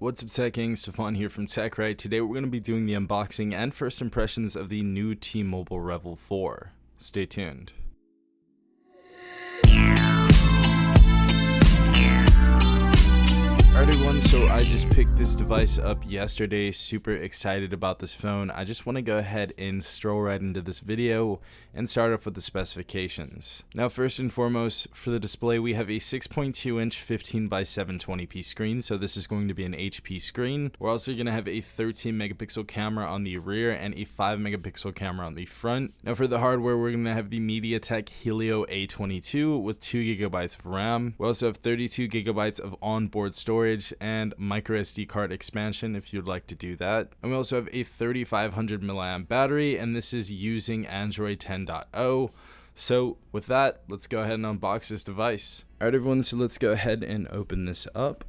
What's up, Tech Gang? Stefan here from TechRight. Today we're going to be doing the unboxing and first impressions of the new T-Mobile Revvl 4. Stay tuned. Alright everyone, so I just picked this device up yesterday, super excited about this phone. I just want to go ahead and stroll right into this video and start off with the specifications. Now first and foremost, for the display we have a 6.2 inch 15 by 720p screen, so this is going to be an HP screen. We're also going to have a 13 megapixel camera on the rear and a 5 megapixel camera on the front. Now for the hardware, we're going to have the MediaTek Helio A22 with 2 gigabytes of RAM. We also have 32 gigabytes of onboard storage and micro SD card expansion if you'd like to do that. And we also have a 3500 milliamp battery, and this is using Android 10.0. So with that, let's go ahead and unbox this device. Alright everyone, so let's go ahead and open this up.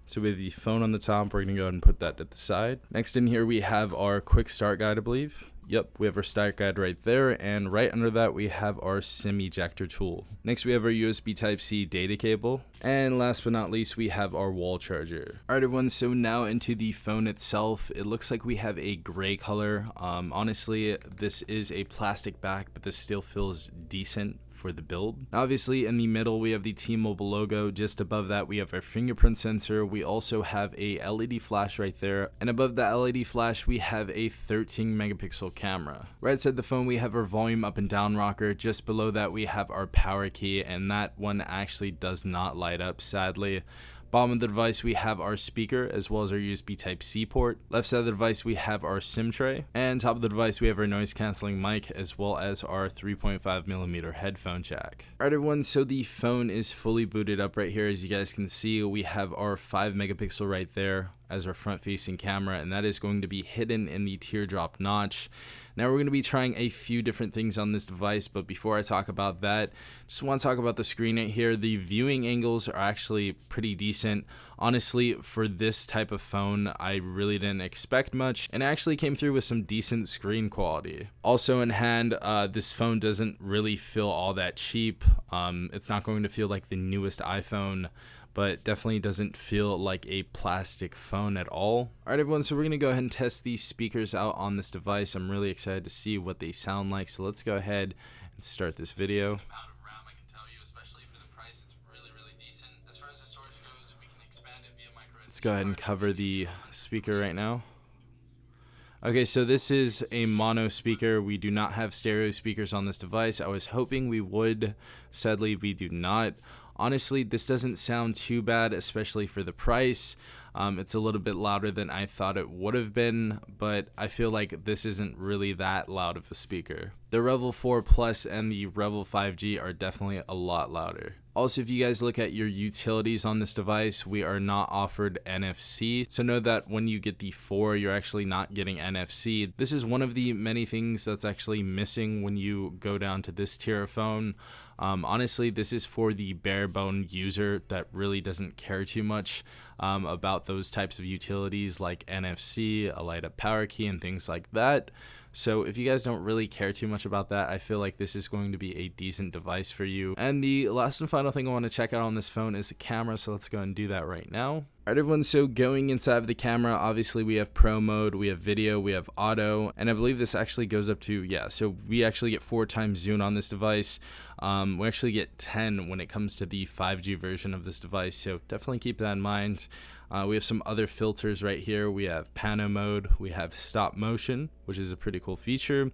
So we have the phone on the top, we're going to go ahead and put that to the side. Next in here we have our quick start guide, I believe. Yep, we have our start guide right there, and right under that we have our SIM ejector tool. Next we have our USB Type-C data cable, and last but not least we have our wall charger. Alright everyone, so now into the phone itself. It looks like we have a gray color. Honestly, this is a plastic back, but this still feels decent for the build. Obviously in the middle we have the T-Mobile logo. Just above that we have our fingerprint sensor. We also have a LED flash right there, and above the LED flash we have a 13 megapixel camera. Right side of the phone we have our volume up and down rocker. Just below that we have our power key, and that one actually does not light up, sadly. Bottom of the device we have our speaker as well as our USB Type-C port. Left side of the device we have our SIM tray, and top of the device we have our noise cancelling mic as well as our 3.5mm headphone jack. Alright everyone, so the phone is fully booted up right here. As you guys can see, we have our 5 megapixel right there as our front facing camera, and that is going to be hidden in the teardrop notch. Now we're going to be trying a few different things on this device, but before I talk about that, just want to talk about the screen right here. The viewing angles are actually pretty decent. Honestly, for this type of phone, I really didn't expect much, and actually came through with some decent screen quality. Also in hand, this phone doesn't really feel all that cheap. It's not going to feel like the newest iPhone, but definitely doesn't feel like a plastic phone at all. Alright everyone, so we're going to go ahead and test these speakers out on this device. I'm really excited to see what they sound like, so let's go ahead and start this video. Let's go ahead and cover the speaker right now. Okay, so this is a mono speaker. We do not have stereo speakers on this device. I was hoping we would. Sadly, we do not. Honestly, this doesn't sound too bad, especially for the price. It's a little bit louder than I thought it would have been, but I feel like this isn't really that loud of a speaker. The Revvl 4 Plus and the Revvl 5G are definitely a lot louder. Also, if you guys look at your utilities on this device, we are not offered NFC. So know that when you get the 4, you're actually not getting NFC. This is one of the many things that's actually missing when you go down to this tier of phone. Honestly, this is for the bare bone user that really doesn't care too much about those types of utilities like NFC, a light up power key, and things like that. So if you guys don't really care too much about that, I feel like this is going to be a decent device for you. And the last and final thing I want to check out on this phone is the camera, so let's go and do that right now. Alright everyone, so going inside of the camera, obviously we have pro mode, we have video, we have auto, and I believe this actually goes up to, so we actually get 4 times zoom on this device. We actually get 10 when it comes to the 5G version of this device, so definitely keep that in mind. We have some other filters right here. We have pano mode, we have stop motion, which is a pretty cool feature,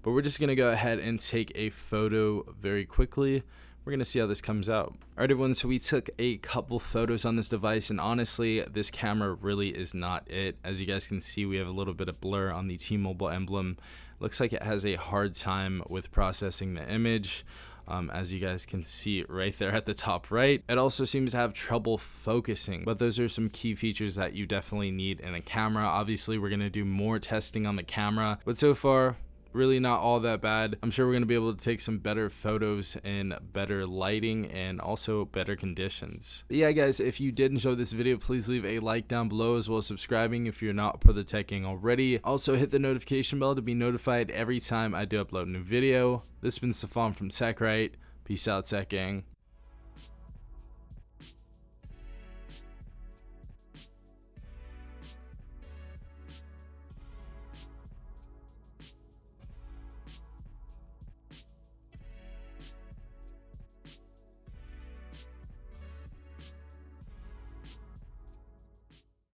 but we're just going to go ahead and take a photo very quickly. We're going to see how this comes out. Alright everyone, so we took a couple photos on this device, and honestly, this camera really is not it. As you guys can see, we have a little bit of blur on the T-Mobile emblem. Looks like it has a hard time with processing the image. As you guys can see right there at the top right. It also seems to have trouble focusing, but those are some key features that you definitely need in a camera. Obviously, we're going to do more testing on the camera, but so far, really not all that bad. I'm sure we're going to be able to take some better photos in better lighting and also better conditions. But yeah guys, if you did enjoy this video, please leave a like down below as well as subscribing if you're not part of the Tech Gang already. Also hit the notification bell to be notified every time I do upload a new video. This has been Stefan from TechRight. Peace out, Tech Gang.